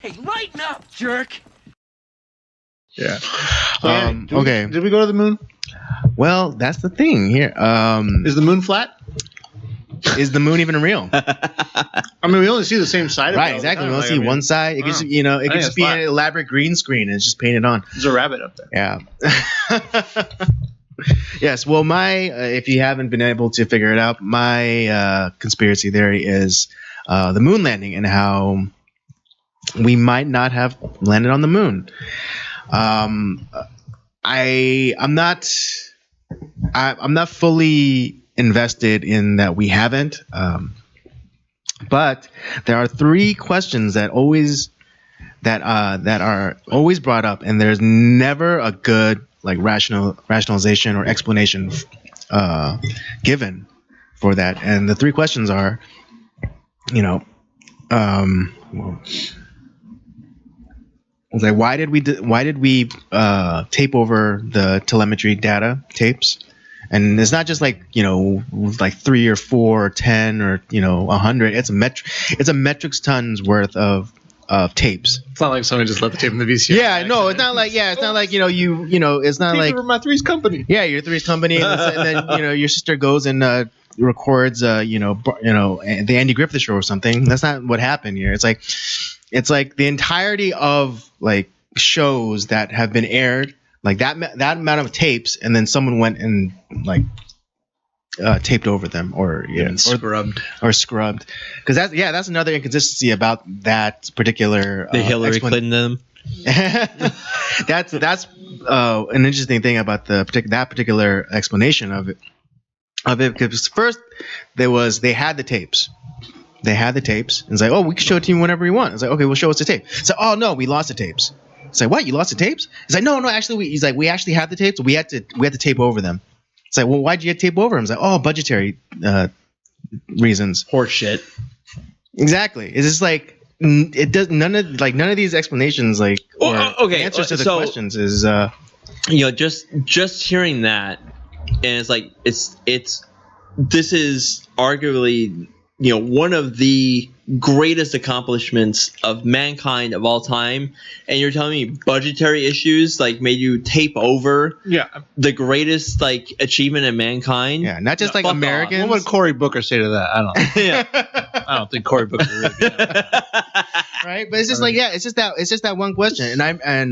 Hey, lighten up, jerk! Yeah. Okay. Did we go to the moon? Well, that's the thing here. Is the moon flat? Is the moon even real? I mean, we only see the same side. Right, exactly. We only see one side. It could, just, it could just be an elaborate green screen and it's just painted on. There's a rabbit up there. Yeah. Yes. Well, if you haven't been able to figure it out, my conspiracy theory is the moon landing and how we might not have landed on the moon. I'm not fully invested in that we haven't, but there are three questions that are always brought up, and there's never a good rationalization or explanation given for that. And the three questions are, why did we tape over the telemetry data tapes? And it's not just like 3 or 4 or 10 or 100. It's a metric tons worth of tapes. It's not like somebody just left the tape in the VCR. Yeah, no, it's not like it's not like it's not like my three's company. Yeah, your three's company, and then your sister goes and records the Andy Griffith Show or something. That's not what happened here. It's like the entirety of shows that have been aired. Like that amount of tapes, and then someone went and taped over them, or scrubbed, because that's another inconsistency about that particular the Hillary Clinton. That's an interesting thing about that particular explanation of it because first they had the tapes. It's like, oh, we can show it to you whenever you want. It's like, okay, we'll show us the tape. It's like, oh no, we lost the tapes. It's like, what? You lost the tapes? He's like, no, actually, we actually had the tapes. We had to tape over them. It's like, well, why'd you tape over them? It's like, oh, budgetary reasons. Horse shit. Exactly. It's just like it does none of these explanations answers to the questions is just hearing that, and it's like this is arguably one of the greatest accomplishments of mankind of all time, and you're telling me budgetary issues made you tape over the greatest achievement in mankind? Yeah, not just Americans. What would Cory Booker say to that? I don't know. Yeah. I don't think Cory Booker would. Right, but it's just it's just that one question, and I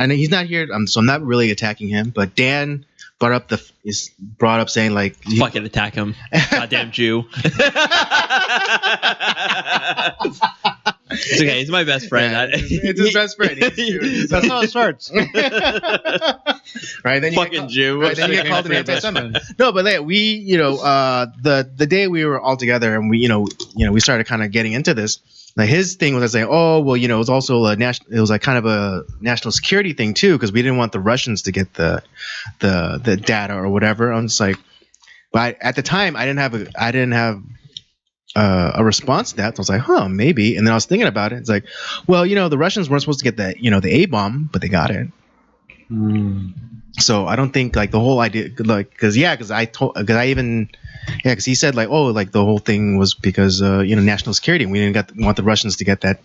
know he's not here, so I'm not really attacking him, but Dan brought up saying fucking attack him, goddamn Jew. It's okay, he's my best friend. Yeah, it's his best friend. That's how it starts. Right, then fucking Jew. Right, then you get called an anti-Semite. No, but the day we were all together and we started kind of getting into this. His thing was saying, oh well, it was also it was kind of a national security thing too, because we didn't want the Russians to get the data or whatever. I'm just like, but at the time I didn't have a response to that. So I was like, huh, maybe. And then I was thinking about it. It's like, well, the Russians weren't supposed to get the A-bomb, but they got it. So I don't think the whole idea, because he said the whole thing was because national security, and we didn't want the Russians to get that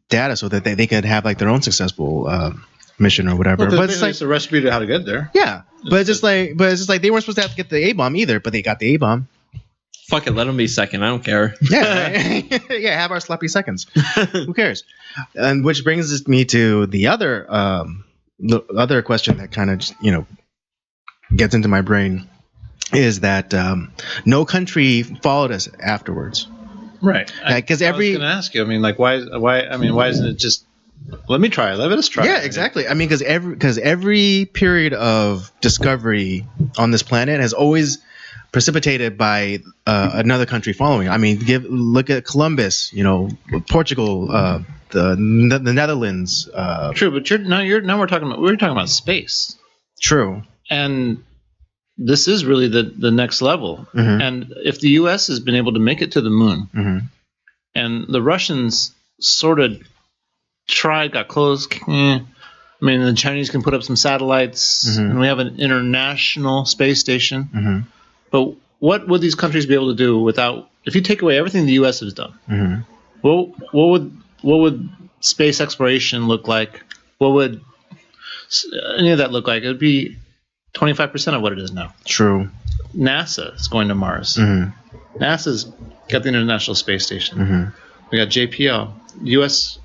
data so that they could have their own successful mission or whatever. Well, but it's a recipe to how to get there. Yeah, but it's just like they weren't supposed to have to get the A-bomb either, but they got the A-bomb. Fuck it, let them be second. I don't care. Yeah, right? Yeah, have our sloppy seconds. Who cares? And which brings me to the other question that kind of gets into my brain is that no country followed us afterwards. Right. Because I was going to ask you. I mean, why isn't it just let us try? Yeah, exactly. I mean, because every period of discovery on this planet has always precipitated by another country following. I mean, look at Columbus, Portugal, the Netherlands. True, but now we're talking about space. True. And this is really the next level. Mm-hmm. And if the U.S. has been able to make it to the moon, mm-hmm. and the Russians sort of got close. I mean, the Chinese can put up some satellites, mm-hmm. and we have an international space station. Mm-hmm. But what would these countries be able to do if you take away everything the U.S. has done? Mm-hmm. What would space exploration look like? What would any of that look like? It would be 25% of what it is now. True. NASA is going to Mars. NASA's got the International Space Station. We got JPL. U.S.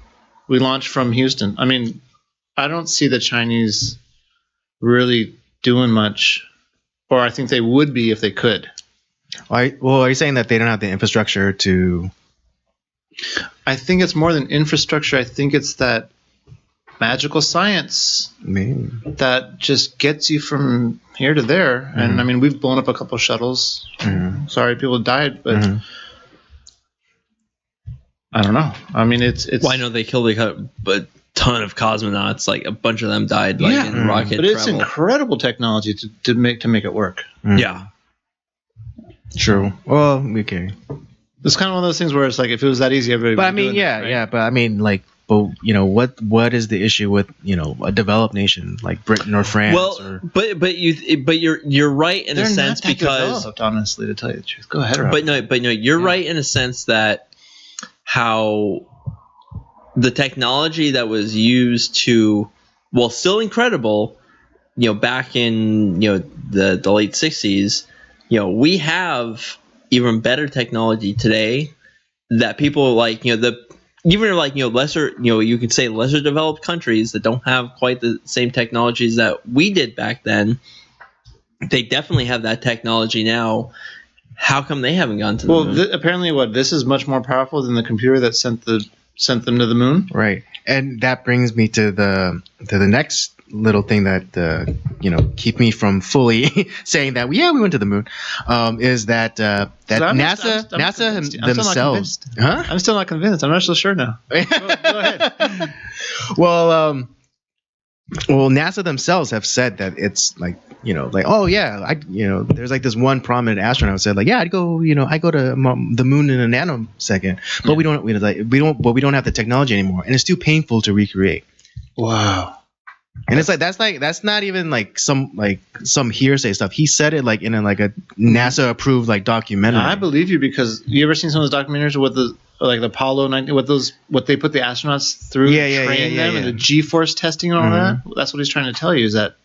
We launched from Houston. I mean, I don't see the Chinese really doing much, or I think they would be if they could. Are you saying that they don't have the infrastructure to? I think it's more than infrastructure. I think it's that magical science that just gets you from here to there. And I mean, we've blown up a couple shuttles. Sorry, people died, but I don't know. I mean, it's. Well, I know they killed a ton of cosmonauts. Like a bunch of them died, like in rocket but travel. it's incredible technology to make it work. Yeah. True. Well, okay. It's kind of one of those things where it's like if it was that easy, everybody. But would I mean, be doing it, right? But I mean, like, but you know, what is the issue with a developed nation like Britain or France? Well, but you're right in They're a sense not that because developed, honestly, to tell you the truth. Go ahead, Rob. but no, you're right in a sense that how the technology that was used to, well, still incredible, back in the late 60s, we have even better technology today that people like lesser you could say lesser developed countries that don't have quite the same technologies that we did back then. They definitely have that technology now. How come they haven't gone to the moon? Apparently, this is much more powerful than the computer that sent them to the moon. Right, and that brings me to the next little thing that keep me from fully saying that we went to the moon, is that NASA themselves. I'm still not convinced. I'm not so sure now. Go ahead. Well, NASA themselves have said that it's like there's like this one prominent astronaut who said like, I go to the moon in a nanosecond, but we don't have the technology anymore, and it's too painful to recreate. Wow. And it's like that's not even like some hearsay stuff. He said it like in a NASA approved like documentary. I believe you, because you ever seen some of those documentaries with the Apollo 19, what they put the astronauts through, train them, and the G-force testing and all that. That's what he's trying to tell you, is that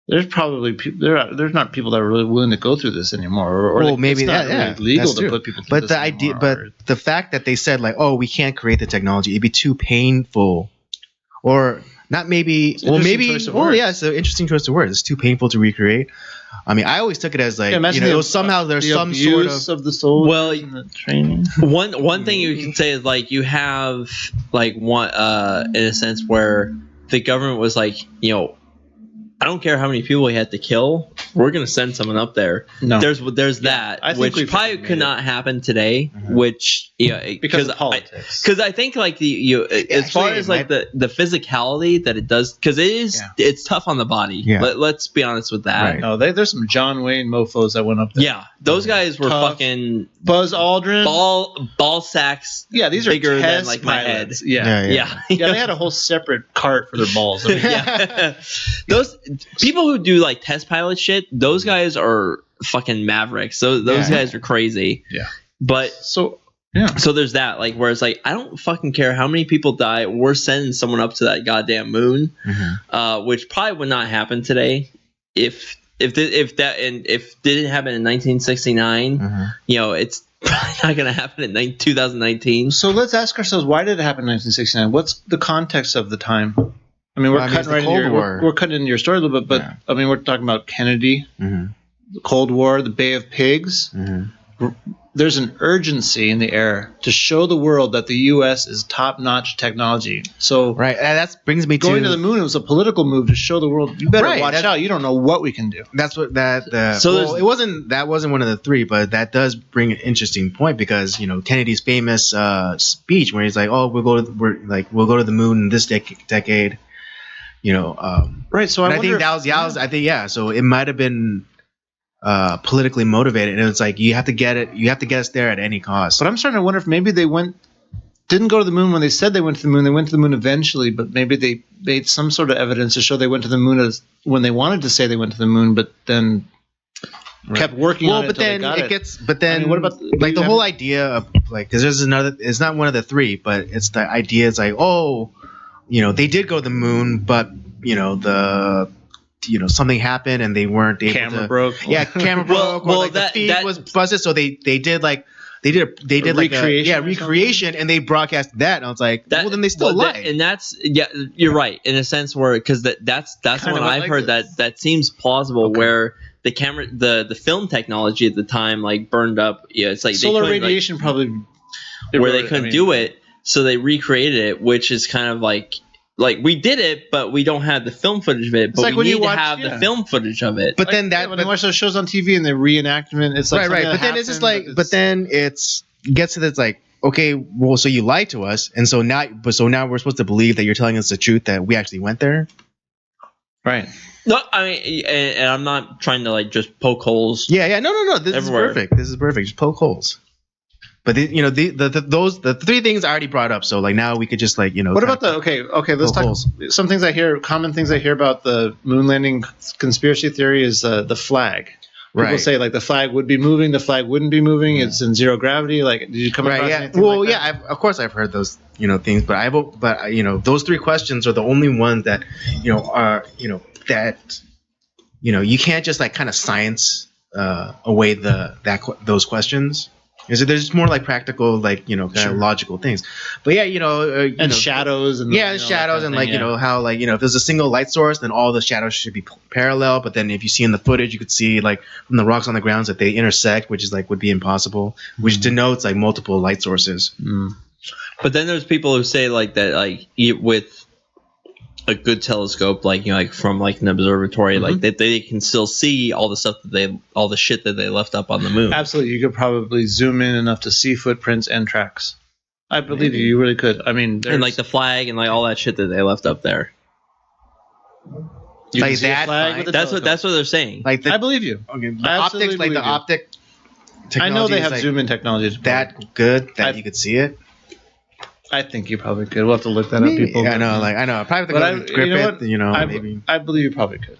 there's probably there's not people that are really willing to go through this anymore, or maybe it's not really legal to put people through this. But the fact that they said like, we can't create the technology, it'd be too painful, or not maybe. It's an interesting choice of words. It's too painful to recreate. I mean, I always took it as like, somehow there's some sort of the soul. Well, in the training. One thing you can say is like you have like one in a sense where the government was like, I don't care how many people we had to kill, we're gonna send someone up there. No. There's that, which probably could not happen today. Which because of politics. Because I think like as far as like the physicality that it does, because it's tough on the body. Yeah. Let's be honest with that. Right. No, there's some John Wayne mofos that went up there. Yeah, those guys were tough. Fucking Buzz Aldrin, ball sacks. Yeah, these are bigger test than like pilots. my head. Yeah. They had a whole separate cart for their balls. I mean, yeah. Those people who do like test pilot shit, those guys are fucking mavericks. So those guys are crazy. Yeah. But so there's that, like, where it's like, I don't fucking care how many people die. We're sending someone up to that goddamn moon, which probably would not happen today if that didn't happen in 1969. It's probably not going to happen in 2019. So let's ask ourselves, why did it happen in 1969? What's the context of the time? I mean, we're cutting into your story a little bit, but I mean, we're talking about Kennedy, the Cold War, the Bay of Pigs. There's an urgency in the air to show the world that the U.S. is top-notch technology. So and that brings me going to the moon. It was a political move to show the world, you better watch out. You don't know what we can do. That's what it wasn't. That wasn't one of the three, but that does bring an interesting point, because Kennedy's famous speech where he's like, we'll go to the moon in this decade. Right. So I think that was I think so it might have been politically motivated, and it's like you have to get us there at any cost. But I'm starting to wonder if maybe they didn't go to the moon when they said they went to the moon. They went to the moon eventually, but maybe they made some sort of evidence to show they went to the moon when they wanted to say they went to the moon, but then kept working on it. But then it gets. But then, I mean, what about like the whole idea of like, because there's another. It's not one of the three, but it's the idea. It's like, oh, they did go to the moon, but something happened and they weren't able to. Camera broke. Yeah, camera broke. Well, like the feed was busted, so they did like. They did like recreation, and they broadcast that, and I was like, well, then they still lied. And that's you're right in a sense where because that's the one I've heard that seems plausible where the camera the film technology at the time like burned up. Yeah, it's like solar radiation probably where they couldn't do it, so they recreated it, which is kind of like we did it, but we don't have the film footage of it. But we need to have the film footage of it. But then when you watch those shows on TV and the reenactment, it's like right. But then it's just like, but then it's gets to this like, okay, well, so you lied to us, and so now we're supposed to believe that you're telling us the truth that we actually went there. Right. No, I mean, and I'm not trying to like just poke holes. Yeah. No. This is perfect. Just poke holes. But the three things I already brought up, so like now we could just like What about the okay? Let's talk. Some things I hear, common things I hear about the moon landing conspiracy theory is the flag. People say like the flag would be moving, the flag wouldn't be moving. Yeah. It's in zero gravity. Like, did you come across anything? Well, like that? Of course I've heard those things, but those three questions are the only ones that are that you can't just like kind of science away those questions. There's more like practical, like kind of logical things, but and shadows and shadows and like how like if there's a single light source, then all the shadows should be parallel. But then if you see in the footage, you could see like from the rocks on the grounds that they intersect, which is like would be impossible, which denotes like multiple light sources. But then there's people who say like that like with a good telescope, like from like an observatory, like that they can still see all the stuff all the shit that they left up on the moon. Absolutely, you could probably zoom in enough to see footprints and tracks. I believe you really could. I mean, and like the flag and like all that shit that they left up there. Like that. That's what they're saying. Like I believe you. Okay, the optics, like the optic. I know they have zoom in technology. That good that you could see it. I think you probably could. We'll have to look that up, people. Yeah, I know. Probably maybe. I believe you probably could.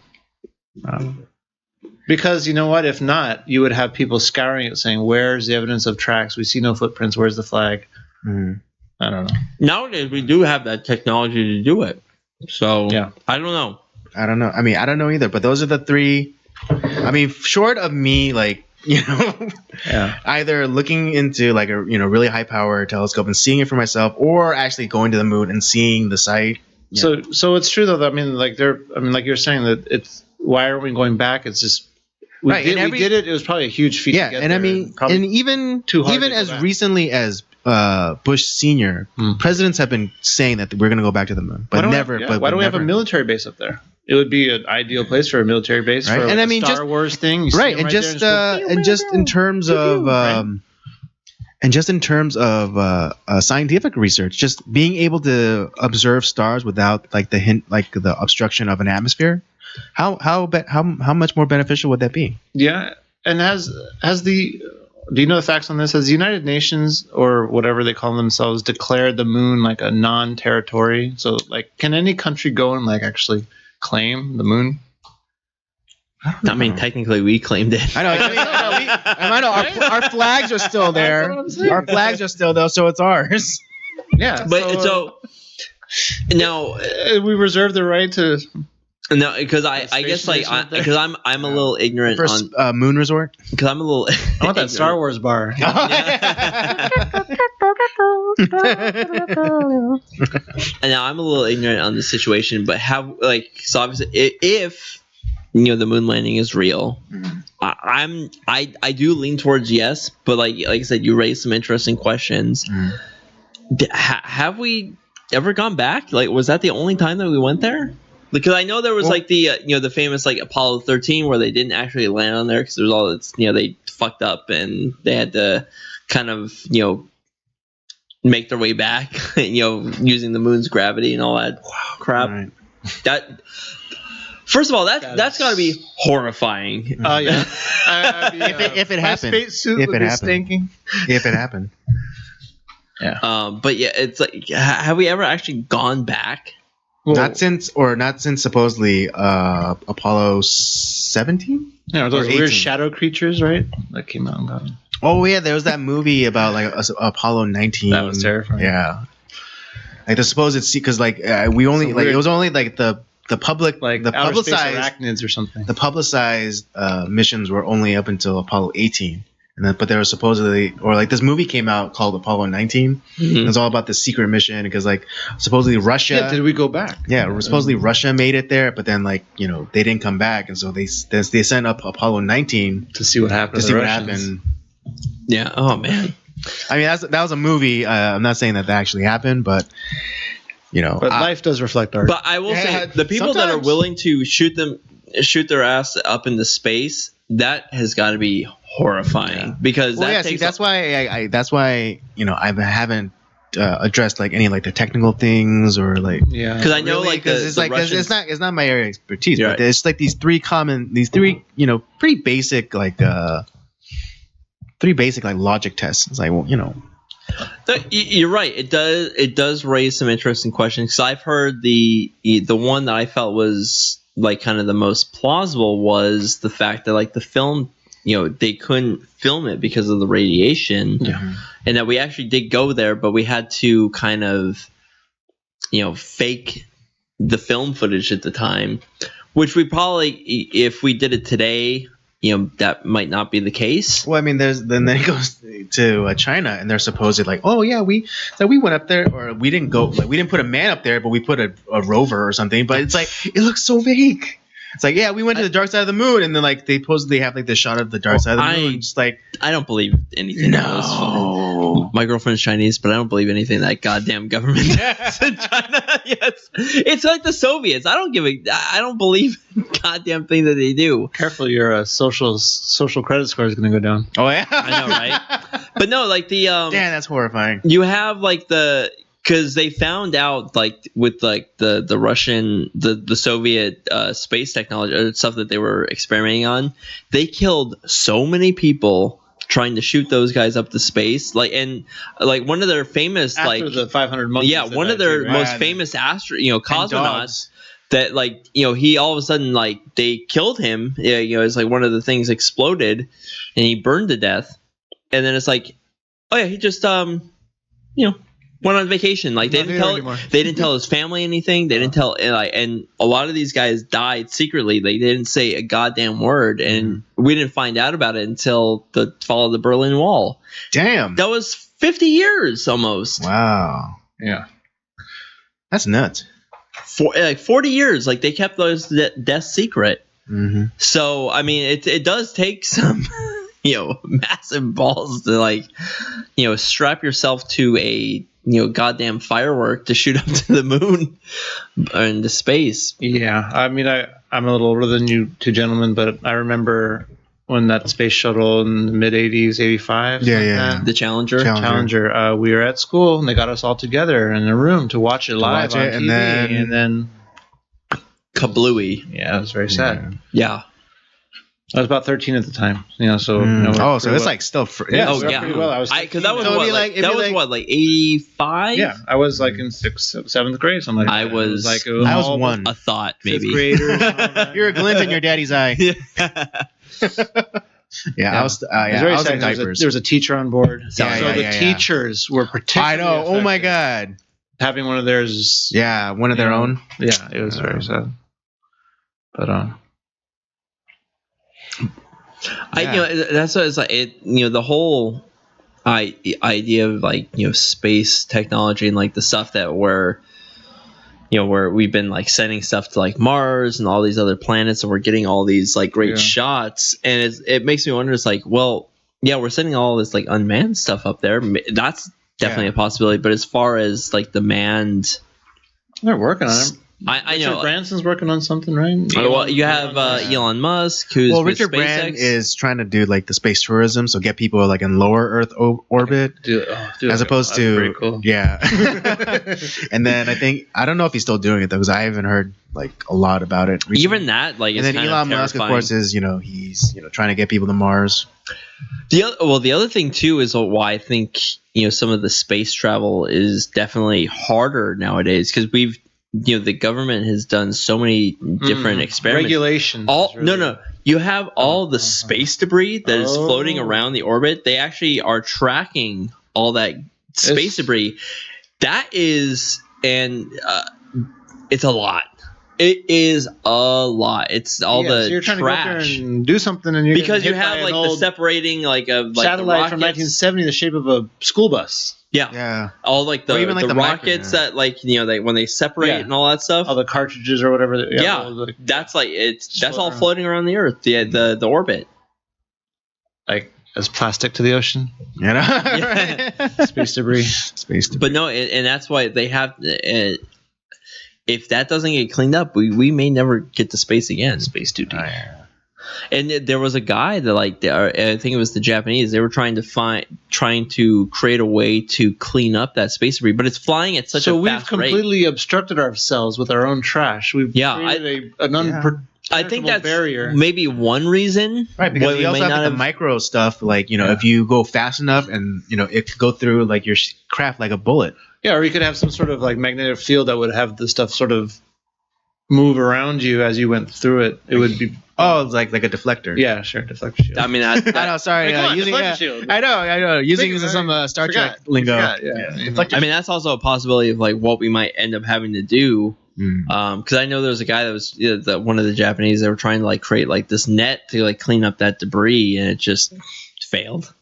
Because you know what? If not, you would have people scouring it saying, where's the evidence of tracks? We see no footprints. Where's the flag? I don't know. Nowadays, we do have that technology to do it. So, yeah. I don't know. I mean, I don't know either. But those are the three. I mean, short of me, like, either looking into like a really high power telescope and seeing it for myself, or actually going to the moon and seeing the site. So it's true though. I mean, like you're saying that it's why aren't we going back? It's just we did it. It was probably a huge feat. Yeah, to get and there, I mean, and even as recently as Bush Senior, presidents have been saying that we're going to go back to the moon, but never. Why don't we have a military base up there? It would be an ideal place for a military base, right? For like a Star Wars thing, and just in terms of scientific research, just being able to observe stars without like the obstruction of an atmosphere, how much more beneficial would that be? Yeah, and do you know the facts on this? Has the United Nations or whatever they call themselves declared the moon like a non-territory? So like, can any country go and like actually claim the moon? I mean, technically, we claimed it. I know. Our flags are still there. Our flags are still there, so it's ours. Yeah, but so now we reserve the right to. No, because I guess like because I'm a little ignorant on Moon Resort. Because I'm a little. I want that Star Wars bar. And now I'm a little ignorant on the situation, but so obviously if the moon landing is real, I do lean towards yes, but like I said, you raised some interesting questions. Have we ever gone back? Like, was that the only time that we went there? Because I know there was like the famous like Apollo 13 where they didn't actually land on there because there was all this they fucked up and they had to kind of make their way back using the moon's gravity and all that crap. Right. That first of all that's got to be horrifying. Oh yeah. If it happened. If it happened. If it happened. Yeah. But yeah, it's like have we ever actually gone back? Well, not since supposedly Apollo 17. Yeah, those weird shadow creatures, right? That came out and got them. Oh yeah, there was that movie about like Apollo 19. That was terrifying. Yeah, like the supposed because like we only like it was only like the public like the publicized arachnids or something. The publicized missions were only up until Apollo 18. But there was supposedly, or like this movie came out called Apollo 19. It's all about the secret mission because like supposedly Russia. Yeah, did we go back? Yeah, supposedly Russia made it there, but then like they didn't come back, and so they sent up Apollo 19 to see what happened. Yeah. Oh man. I mean that was a movie. I'm not saying that actually happened, but But life does reflect art. But I will say the people that are willing to shoot their ass up into space, that has got to be horrifying because that's why I haven't addressed like any like the technical things or like because I know like it's not my area of expertise, but it's like these three pretty basic like logic tests. It's like you're right. It does raise some interesting questions because I've heard the one that I felt was like kind of the most plausible was the fact that like the film, they couldn't film it because of the radiation, and that we actually did go there, but we had to kind of, fake the film footage at the time, which we probably, if we did it today, that might not be the case. Well, I mean, then it goes to China, and they're supposedly like, oh yeah, we went up there, or we didn't go, like we didn't put a man up there, but we put a rover or something. But it's like it looks so vague. It's like, yeah, we went to the dark side of the moon, and then like they supposedly have like the shot of the dark side of the moon. Just like I don't believe anything. No, my girlfriend's Chinese, but I don't believe anything that goddamn government does in China. Yes, it's like the Soviets. I don't believe goddamn thing that they do. Careful, your social credit score is going to go down. Oh yeah, I know, right? But no, like the damn, that's horrifying. You have like because they found out like with like the Russian the Soviet space technology stuff that they were experimenting on, they killed so many people trying to shoot those guys up to space. Like and like one of their famous after the 500 monkeys. Yeah, one of their most famous cosmonauts. That like he all of a sudden like they killed him. Yeah, it's like one of the things exploded and he burned to death. And then it's like, oh yeah, he just went on vacation. Like they didn't tell his family anything. They didn't tell and a lot of these guys died secretly. They didn't say a goddamn word, and we didn't find out about it until the fall of the Berlin Wall. Damn, that was 50 years almost. Wow. Yeah, that's nuts. For like 40 years, like they kept those deaths secret. Mm-hmm. So I mean, it does take some massive balls to like strap yourself to a goddamn firework to shoot up to the moon or into space. Yeah, I mean, I'm a little older than you two gentlemen, but I remember when that space shuttle in the mid 80s, 85. Yeah. The Challenger. We were at school and they got us all together in a room to watch it live on TV, and then kablooey. Yeah, it was very sad. Yeah. I was about 13 at the time, so. So it's like still. Pretty well. I was because that was like 85. Yeah, I was like in 6th, 7th grade, something like that. I was one. A thought maybe. You're a glint in your daddy's eye. I was. I was in diapers. There was a teacher on board. The teachers were particularly. I know. Oh my god. Having one of theirs. Yeah, one of their own. Yeah, it was very sad. But that's what it's like. The whole idea of like space technology and like the stuff that where we've been like sending stuff to like Mars and all these other planets, and we're getting all these like great shots, and it makes me wonder. It's like, well, yeah, we're sending all this like unmanned stuff up there. That's definitely a possibility. But as far as like the manned, they're working on it. I know Richard Branson's working on something, right? Well, you have Elon Musk, who's with Richard Branson is trying to do like the space tourism, so get people like in lower Earth orbit, as opposed to pretty cool. And then I don't know if he's still doing it though, because I haven't heard like a lot about it recently. Even that, like, and then Elon Musk, of course, is he's trying to get people to Mars. The other thing too is why I think some of the space travel is definitely harder nowadays, because the government has done so many different experiments. Regulations. No. You have all the space debris that is floating around the orbit. They actually are tracking all that space debris. That is, and it's a lot. It is a lot. It's all the so you're trying trash. To go up there and do something, and because you have like the separating like of like satellite from 1970, the shape of a school bus. Yeah. All like the rockets that like when they separate and all that stuff. All the cartridges or whatever. That's like that's all floating around the Earth. The orbit. Like as plastic to the ocean. Space debris. But no, and that's why they have. If that doesn't get cleaned up, we may never get to space again. Space duty. And there was a guy that I think it was the Japanese. They were trying to create a way to clean up that space debris, but it's flying at such a fast rate. So we've completely obstructed ourselves with our own trash. We've created I think that's barrier. Maybe one reason, right? Because we also have the micro stuff, like if you go fast enough, and it could go through like your craft like a bullet. Yeah, or you could have some sort of like magnetic field that would have the stuff sort of move around you as you went through it. It would be it's like a deflector. Yeah, sure, deflector shield. I mean, I know. Sorry, using shield. I know. Using some Star Trek lingo. Yeah. I mean, that's also a possibility of like what we might end up having to do. Because I know there was a guy that was one of the Japanese. They were trying to like create like this net to like clean up that debris, and it just failed.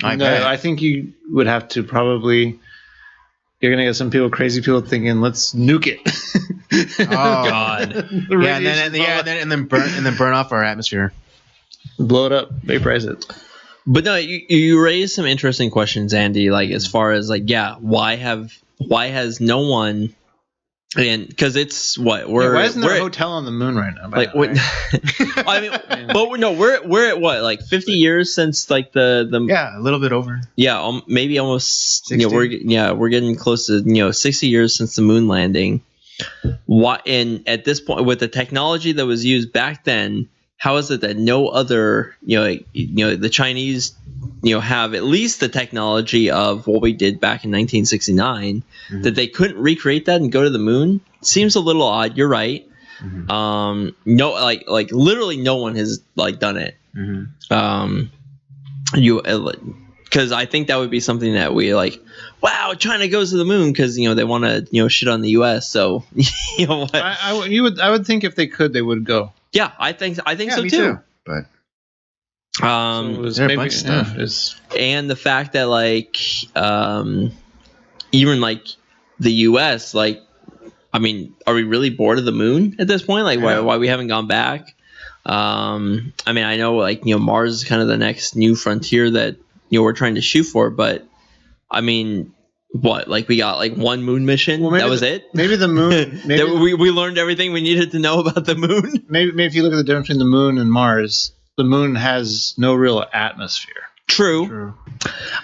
I think you would have to probably. You're gonna get some crazy people thinking, "Let's nuke it." Oh God! and then burn off our atmosphere, blow it up, vaporize it. But no, you raised some interesting questions, Andy. Like as far as like, why has no one? And because it's why isn't there a hotel on the moon right now? Like, I mean, but we're at what, like 50 years since like the a little bit over. Yeah, maybe almost. 60? We're getting close to 60 years since the moon landing. Why? And at this point, with the technology that was used back then, how is it that no other the Chinese have at least the technology of what we did back in 1969 that they couldn't recreate that and go to the moon? Seems a little odd. You're right. No, like literally no one has like done it. Because I think that would be something that we like. Wow, China goes to the moon because they want to shit on the U.S. So what? I would think if they could, they would go. Yeah, I think so too. But there a bunch of stuff. And the fact that like even like the U.S. like, I mean, are we really bored of the moon at this point? Like why we haven't gone back? I mean, I know like Mars is kind of the next new frontier that we're trying to shoot for, but I mean, what, like we got like one moon mission? That was it? Maybe the moon. Maybe we learned everything we needed to know about the moon. Maybe if you look at the difference between the moon and Mars, the moon has no real atmosphere. True.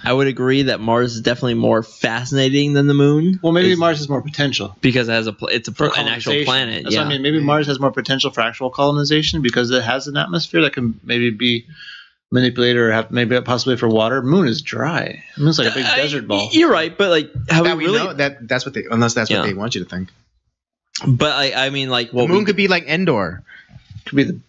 I would agree that Mars is definitely more fascinating than the moon. Well, maybe Mars has more potential because it has an actual planet. That's what I mean. Maybe Mars has more potential for actual colonization because it has an atmosphere that can maybe be manipulated or have maybe possibly for water. Moon is dry. Moon's like a big desert ball. You're right, but like how we really know that's what they what they want you to think. But I mean, like, the moon could be like Endor. Could be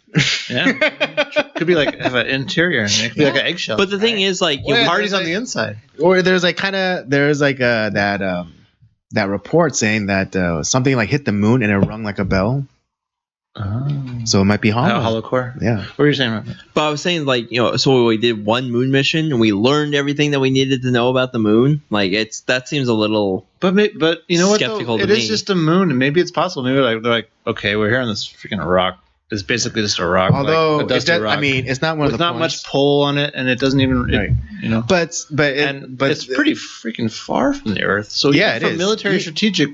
could be like have an interior. It could be like an eggshell. But the thing is, like, party's on the inside. Or there's like that report saying that something like hit the moon and it rung like a bell. Oh. So it might be hollow. Hollow core. Yeah. What were you saying about that? But I was saying, like, so we did one moon mission and we learned everything that we needed to know about the moon. Like, that seems a little. But you know what? Though? It is just a moon, and maybe it's possible. Maybe they're like, okay, we're here on this freaking rock. It's basically just a rock. Although like a dusty rock. I mean, it's not one with of the not much pull on it, and it doesn't even. Right. But it's pretty freaking far from the Earth. So yeah, from a military strategic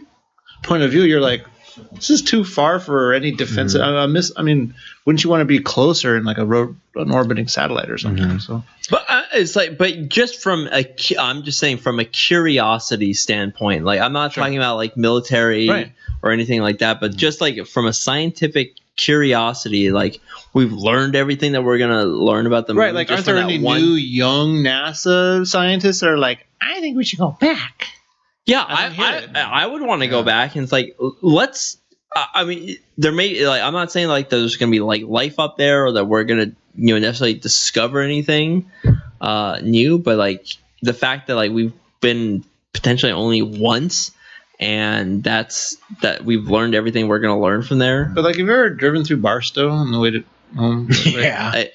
point of view, you're like, this is too far for any defense. I mean, wouldn't you want to be closer in like an orbiting satellite or something? So, but it's like, but just I'm just saying from a curiosity standpoint. Like, I'm not talking about like military or anything like that, but just like from a scientific curiosity, like we've learned everything that we're gonna learn about the moon. Right? Like, aren't there any new young NASA scientists that are like, I think we should go back? Yeah, I would want to go back and it's like let's. I mean, there may like I'm not saying like there's gonna be like life up there or that we're gonna necessarily discover anything new, but like the fact that like we've been potentially only once, and that we've learned everything we're gonna learn from there. But like, have you ever driven through Barstow on the way to home? Yeah.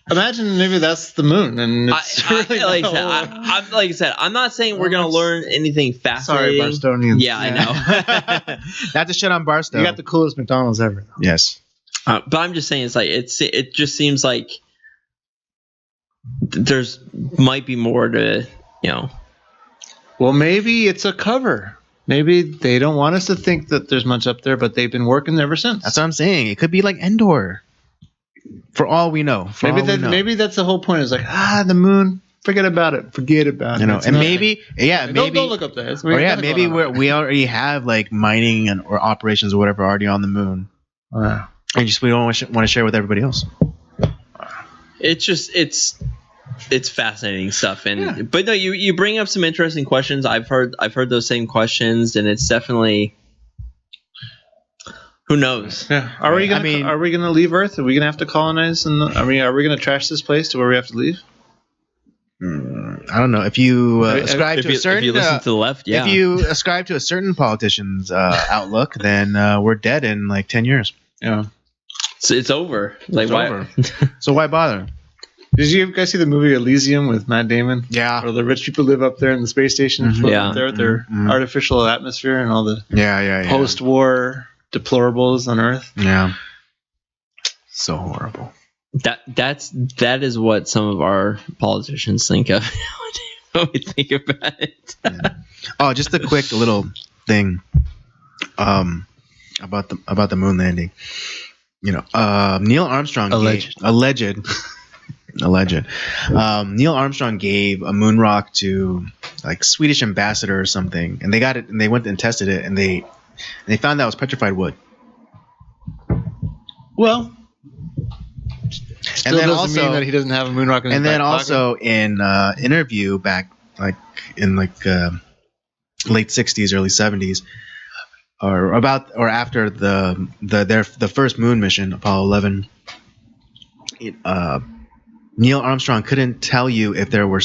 Imagine maybe that's the moon, and it's really like I said, I'm not saying we're gonna learn anything fascinating. Sorry, Barstonians. Yeah, I know. Not to shit on Barstow. You got the coolest McDonald's ever. Yes. But I'm just saying, it's like it just seems like there's might be more to Well, maybe it's a cover. Maybe they don't want us to think that there's much up there, but they've been working ever since. That's what I'm saying. It could be like Endor. For all we know. Maybe that's the whole point. Is like, the moon. Forget about it. And maybe, don't look up there. Maybe we already have like mining or operations or whatever already on the moon. Wow. And we don't want to share with everybody else. It's fascinating stuff, but no, you bring up some interesting questions. I've heard those same questions, and it's definitely. Who knows? Yeah. Are we gonna leave Earth? Are we gonna have to colonize? Are we gonna trash this place to where we have to leave? I don't know. If you ascribe to a certain, if you listen to the left, if you ascribe to a certain politician's outlook, then we're dead in like 10 years. Yeah. So it's over. Like why? Over. So why bother? Did you guys see the movie Elysium with Matt Damon? Yeah. Where the rich people live up there in the space station, floating up there with their artificial atmosphere and all the post-war deplorables on Earth. Yeah. So horrible. That is what some of our politicians think of when we think about it. Oh, just a quick little thing about the moon landing. Neil Armstrong alleged. Neil Armstrong gave a moon rock to like Swedish ambassador or something, and they got it and they went and tested it, and they found that it was petrified wood. Well, and then also mean that he doesn't have a moon rock in his back also pocket. in interview back like in like late 60s, early 70s, or after the first moon mission, Apollo 11. Neil Armstrong couldn't tell you if there were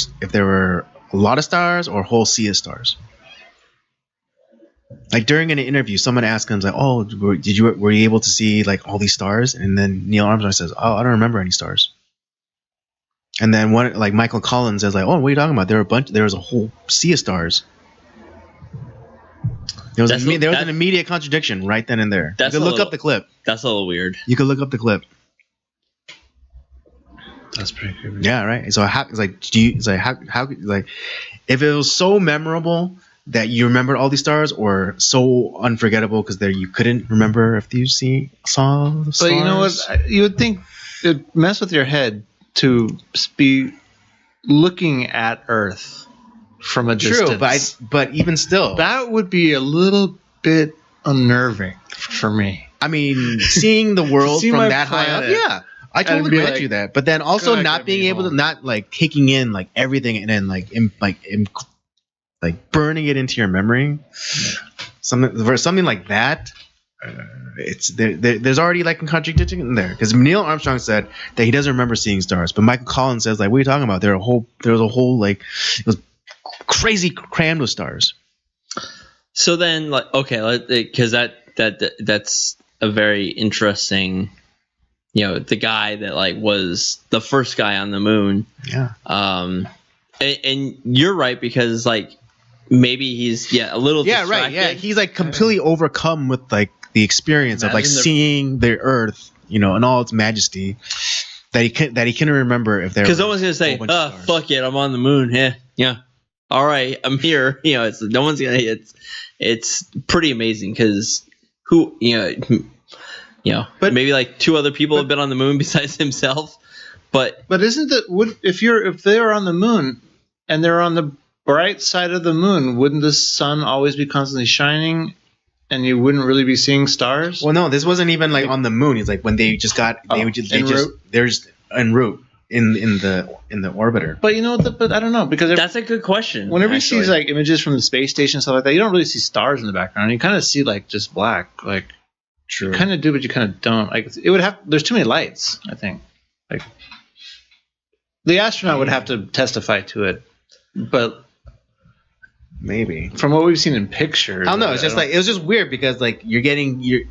a lot of stars or a whole sea of stars. Like during an interview, someone asked him like, "Oh, were you able to see like all these stars?" And then Neil Armstrong says, "Oh, I don't remember any stars." And then one like Michael Collins says like, "Oh, what are you talking about? There was a whole sea of stars." There was an immediate contradiction right then and there. You could look up the clip. That's a little weird. You could look up the clip. That's pretty creepy. Yeah, right. So how if it was so memorable that you remembered all these stars, or so unforgettable because you couldn't remember if you saw the stars? But you know what? You would think it'd mess with your head to be looking at Earth from a distance. True, but even still, that would be a little bit unnerving for me. I mean, seeing the world from that high up, yeah. I totally grant you that, but then also not being able to not like taking in like everything and then like burning it into your memory, something like that. There's already like a contradiction in there because Neil Armstrong said that he doesn't remember seeing stars, but Michael Collins says like, what are you talking about? There was a whole like it was crazy crammed with stars. So then, like, okay, because that's a very interesting. The guy that like was the first guy on the moon. Yeah. And you're right because like maybe he's a little distracted. Right. Yeah, he's like completely overcome with like the experience of like seeing the Earth, and all its majesty that he couldn't remember if there. Because no one's gonna say, fuck it, I'm on the moon." Yeah. All right, I'm here. It's no one's gonna. It's pretty amazing because but maybe like two other people have been on the moon besides himself. But isn't that if they're on the moon and they're on the bright side of the moon, wouldn't the sun always be constantly shining and you wouldn't really be seeing stars? Well, no, this wasn't even like on the moon. It's like when they just got they're just en route. in the orbiter. But but I don't know, because that's a good question. Whenever you see like images from the space station and stuff like that, you don't really see stars in the background. You kind of see like just black. Like, true. You kind of do, but you kind of don't. Like, it would have. There's too many lights, I think. Like, the astronaut would have to testify to it, but maybe from what we've seen in pictures, I don't know. It's just like it was just weird because like you're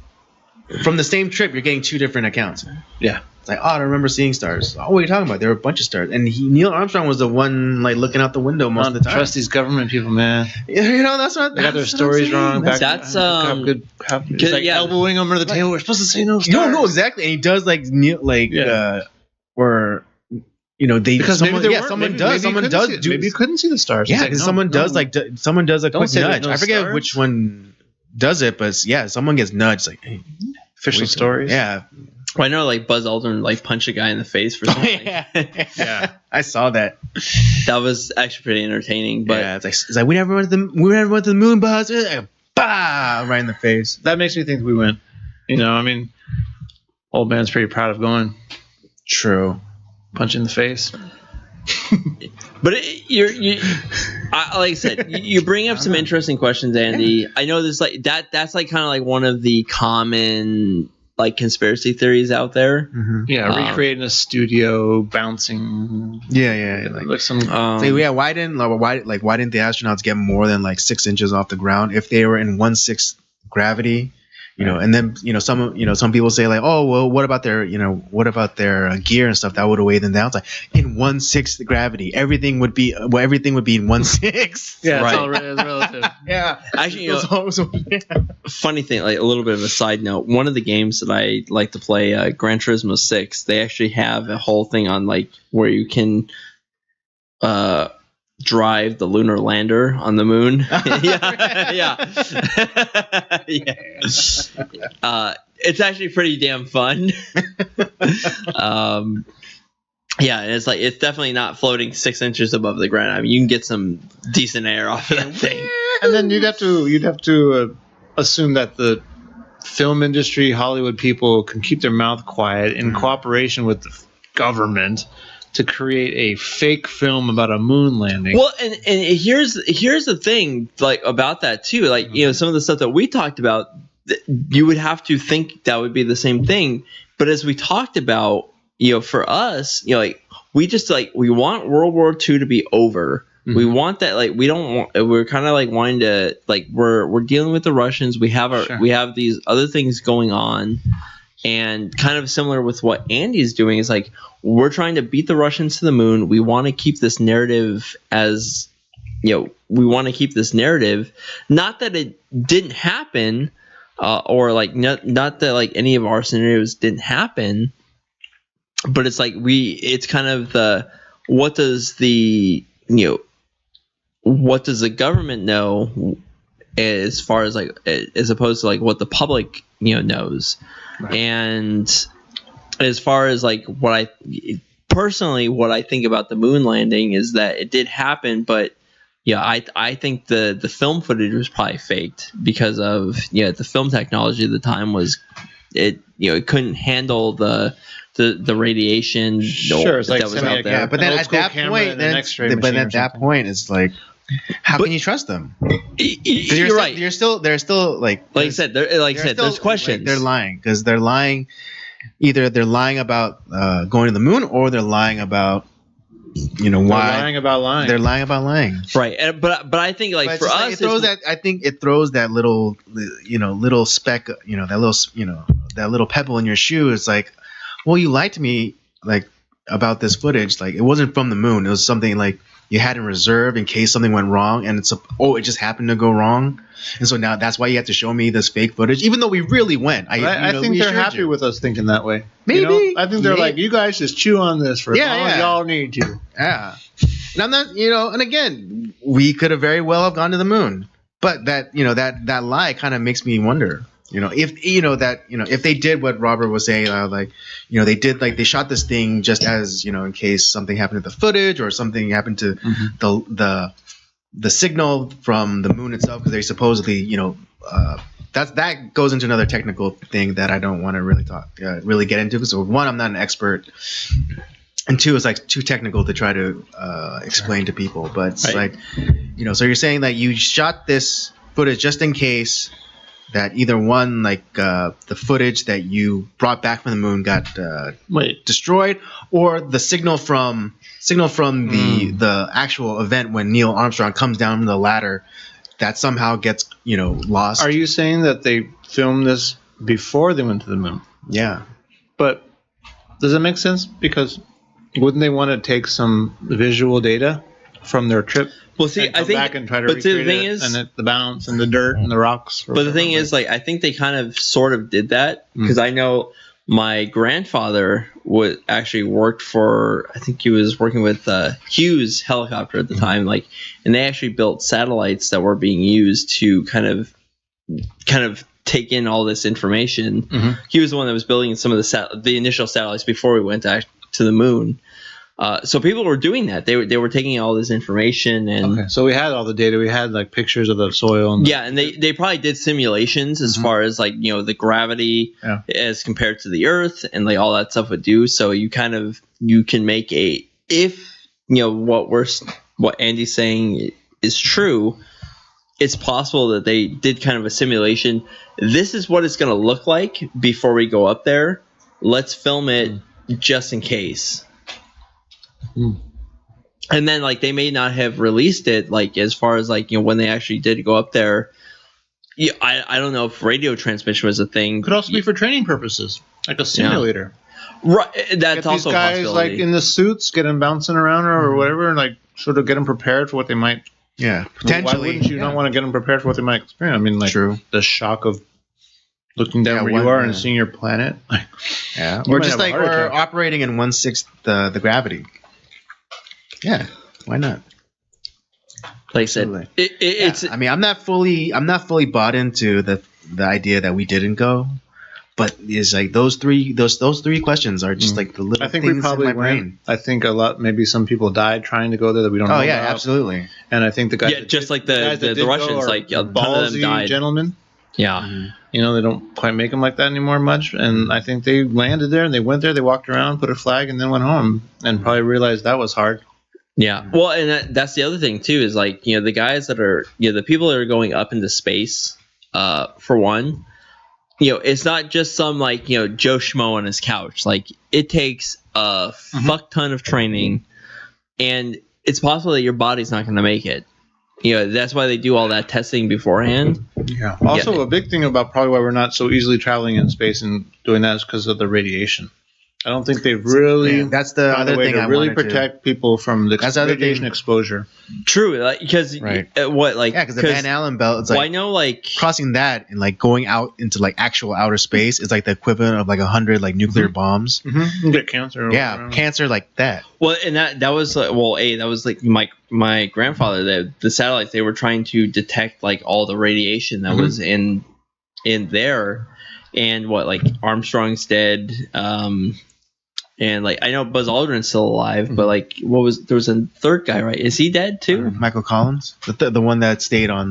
from the same trip, you're getting two different accounts. Yeah. It's like, I don't remember seeing stars. Oh, what are you talking about? There were a bunch of stars. And Neil Armstrong was the one like looking out the window most of the time. Trust these government people, man. That's what they got their stories wrong. That's good. Like elbowing them under the table. We're supposed to say no stars. You don't know exactly. And he does like or they because someone does do. Maybe you couldn't see the stars. Yeah, because someone does a quick nudge. I forget which one does it, but yeah, someone gets nudged like, hey, official stories. Yeah. Well, I know, like Buzz Aldrin, like punched a guy in the face for something. Yeah, I saw that. That was actually pretty entertaining. But yeah, it's like we never went to the moon, Buzz. Bah, right in the face. That makes me think we went. I mean, old man's pretty proud of going. True. Punch in the face. But like I said, you bring up some interesting questions, Andy. I know there's like that's like kind of like one of the common like conspiracy theories out there. Mm-hmm. Yeah, recreating a studio, bouncing. Yeah. Like some. Why didn't the astronauts get more than like 6 inches off the ground if they were in 1/6 gravity? And then some people say like, oh well, what about their gear and stuff that would have weighed them down? It's like in 1/6 gravity, everything would be in 1/6. Yeah, right. It's relative. Yeah, actually, funny thing, like a little bit of a side note. One of the games that I like to play, Gran Turismo 6, they actually have a whole thing on like where you can drive the lunar lander on the moon. yeah. It's actually pretty damn fun. And it's like it's definitely not floating 6 inches above the ground. I mean, you can get some decent air off of that thing. And then you'd have to assume that the film industry, Hollywood people can keep their mouth quiet in cooperation with the government to create a fake film about a moon landing. Well, and here's the thing, like about that too. Like some of the stuff that we talked about, you would have to think that would be the same thing. But as we talked about, for us, like we just like we want World War II to be over. Mm-hmm. We want that. Like we don't want. We're kind of like wanting to like we're dealing with the Russians. We have we have these other things going on. And kind of similar with what Andy's doing is like we're trying to beat the Russians to the moon. We want to keep this narrative as we want to keep this narrative. Not that it didn't happen, or like not that like any of our scenarios didn't happen, but it's like it's kind of the what does the government know as far as like as opposed to like what the public knows. Right. And as far as like what I think about the moon landing is that it did happen, but I think the film footage was probably faked because of the film technology at the time was it couldn't handle the radiation that was out there. But then at that point, it's like, how can you trust them? You're right. They're still like I said. There's questions. Like, they're lying because they're lying. Either they're lying about going to the moon, or they're lying about why. They're lying about lying. They're lying about lying. Right. But I think like for us, it throws that little little speck that little pebble in your shoe. It's like, well, you lied to me like about this footage. Like it wasn't from the moon. It was something like you had in reserve in case something went wrong, and it just happened to go wrong, and so now that's why you have to show me this fake footage, even though we really went. I think they're happy with us thinking that way. Maybe I think they're like, you guys just chew on this for as long as y'all need to. Yeah, and I'm not, and again, we could have very well have gone to the moon, but that that lie kind of makes me wonder. If they did what Robert was saying, they shot this thing just as in case something happened to the footage or something happened to the signal from the moon itself, because they supposedly that goes into another technical thing that I don't want to really really get into, because one, I'm not an expert and two, it's like too technical to try to explain to people. But it's like, so you're saying that you shot this footage just in case that either one, like the footage that you brought back from the moon got destroyed, or the signal from the actual event when Neil Armstrong comes down the ladder, that somehow gets lost. Are you saying that they filmed this before they went to the moon? Yeah, but does it make sense? Because wouldn't they want to take some visual data from their trip? Well, see, I think back and try to recreate it, and the bounce and the dirt and the rocks. But the thing is, like, I think they kind of sort of did that because I know my grandfather actually worked for. I think he was working with Hughes Helicopter at the time, like, and they actually built satellites that were being used to kind of take in all this information. He was the one that was building some of the initial satellites before we went to the moon. So people were doing that. They were taking all this information, and so we had all the data. We had like pictures of the soil. And they probably did simulations as far as like the gravity as compared to the Earth and like all that stuff would do. So you can make what Andy's saying is true. It's possible that they did kind of a simulation. This is what it's going to look like before we go up there. Let's film it just in case. And then like they may not have released it like as far as like when they actually did go up there. I don't know if radio transmission was a thing. Could also be for training purposes, like a simulator. Right, that's get also these guys like in the suits, get them bouncing around or whatever, and like sort of get them prepared for what they might. Yeah, potentially. Why wouldn't you not want to get them prepared for what they might experience? I mean, like the shock of looking down where you are and seeing your planet. Or just like we're operating in 1/6 the gravity. Yeah, why not? Like I said, it's. I mean, I'm not fully bought into the idea that we didn't go, but it's like those three questions are just like the little. I think things we probably in my brain. I think maybe some people died trying to go there that we don't know. Oh yeah, about. Absolutely. And I think the guys, just like the Russians, like a ton of them died. Gentlemen. Yeah. They don't quite make them like that anymore much, and I think they landed there and they went there, they walked around, put a flag, and then went home, and probably realized that was hard. Yeah, well, and that's the other thing too is like the guys that are the people that are going up into space. For one, it's not just some like Joe Schmo on his couch. Like it takes a fuck ton of training, and it's possible that your body's not going to make it. That's why they do all that testing beforehand. Yeah. Also, a big thing about probably why we're not so easily traveling in space and doing that is because of the radiation. I don't think they've really. That's the other thing to really protect people from the radiation exposure. True, because because the Van Allen belt. It's like, well, I know, like crossing that and like going out into like actual outer space is like the equivalent of like 100 like nuclear bombs. You get cancer. Cancer like that. Well, and that was that was like my grandfather. The satellites, they were trying to detect like all the radiation that was in there, and like Armstrong's dead. And like I know Buzz Aldrin's still alive, but like there was a third guy, right? Is he dead too? Michael Collins, the one that stayed on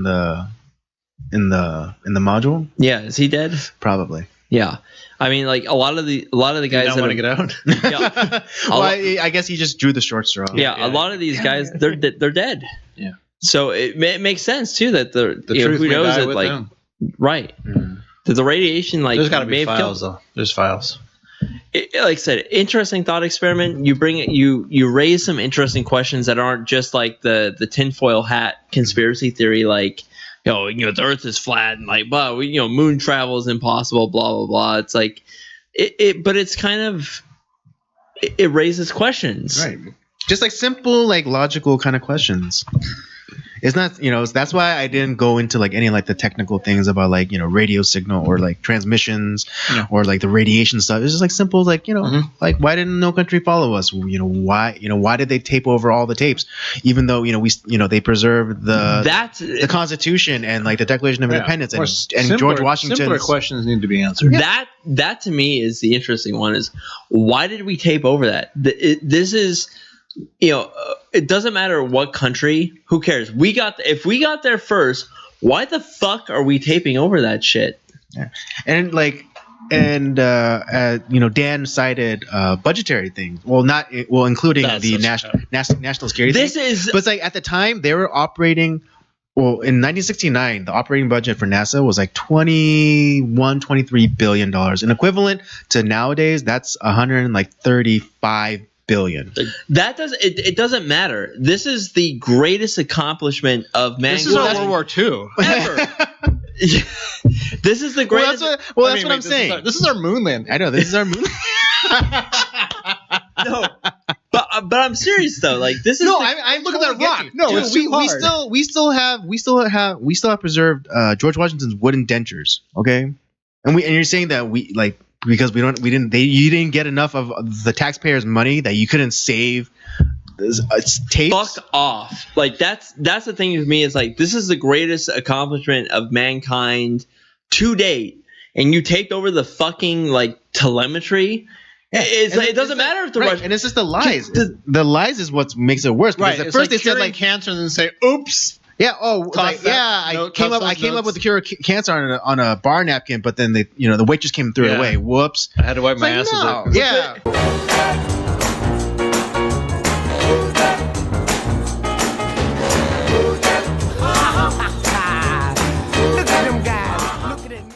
in the module. Yeah, is he dead? Probably. Yeah, I mean, like a lot of the guys that want to get out. Yeah, well, I guess he just drew the short straw. Yeah, a lot of these guys they're dead. Yeah, so it makes sense too that the truth who knows that like them. Right that the radiation like there's got to be may files though. There's files. Like I said, interesting thought experiment. You bring it, you raise some interesting questions that aren't just like the tinfoil hat conspiracy theory, like the Earth is flat and like blah, moon travel is impossible, blah blah blah. It's like but it's kind of it raises questions, right? Just like simple, like logical kind of questions. It's not, that's why I didn't go into like any like the technical things about like, radio signal or like transmissions or like the radiation stuff. It's just like simple, like, like why didn't No Country follow us? Why did they tape over all the tapes? Even though, they preserved the Constitution and like the Declaration of Independence and George Washington. Simpler questions need to be answered. That to me is the interesting one is why did we tape over that? This is, it doesn't matter what country. Who cares? If we got there first, why the fuck are we taping over that shit? Yeah. And like Dan cited budgetary things. Well, including the national security. This thing. is, but it's like at the time they were operating. Well, in 1969, the operating budget for NASA was like $23 billion, and equivalent to nowadays, that's 135 billion. That doesn't matter. This is the greatest accomplishment of mankind. This is World War II ever. This is the greatest. That's what I'm saying. This is our moon landing. I know this is our moon. No, but I'm serious though. Like this is I look at that rock. No, dude, it's too hard. we still have preserved George Washington's wooden dentures. Okay, and you're saying that because you didn't get enough of the taxpayers' money that you couldn't save tapes. Fuck off! Like that's the thing with me is like this is the greatest accomplishment of mankind to date, and you take over the fucking like telemetry. Yeah, it doesn't matter if the Russians, and it's just the lies. The lies is what makes it worse. Because at first they said like cancer, and then say, "Oops." Yeah. I came up with the cure of cancer on a bar napkin, but then the waitress came and threw it away. Whoops. I had to wipe my ass with it. Yeah.